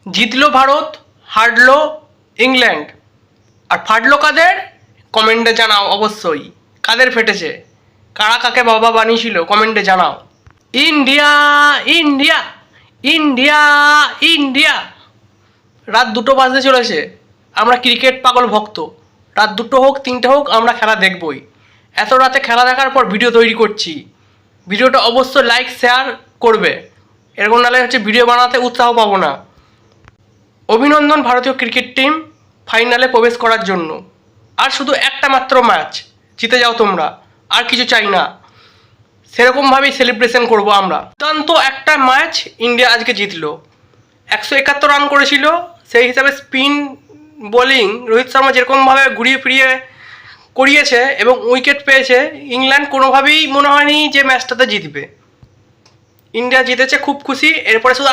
জিতলো ভারত, হারলো ইংল্যান্ড। আর ফাটলো কাদের? কমেন্টে জানাও অবশ্যই। কাদের ফেটেছে, কারা কাকে বাবা বানিয়েছিল কমেন্টে জানাও। India India India India. রাত 2টো বাজতে চলেছে। আমরা ক্রিকেট পাগল ভক্ত। রাত 2টো হোক 3টে হোক আমরা খেলা দেখবই। এত রাতে খেলা দেখার পর ভিডিও তৈরি করছি। ভিডিওটা অবশ্যই লাইক শেয়ার করবে, এরকম নাহলে ভিডিও বানাতে উৎসাহ পাবো না। অভিনন্দন ভারতীয় ক্রিকেট টিম ফাইনালে প্রবেশ করার জন্য। আর শুধু একটা মাত্র ম্যাচ, জিতে যাও তোমরা, আর কিছু চাই না। সেরকমভাবেই সেলিব্রেশন করব আমরা। দুর্দান্ত একটা ম্যাচ ইন্ডিয়া আজকে জিতলো। 171 রান করেছিল, সেই হিসাবে স্পিন বোলিং রোহিত শর্মা যেরকমভাবে ঘুরিয়ে ফিরিয়ে করিয়েছে এবং উইকেট পেয়েছে, ইংল্যান্ড কোনোভাবেই মনে হয়নি যে ম্যাচটাতে জিতবে। ইন্ডিয়া জিতেছে, খুব খুশি। এরপরে শুধু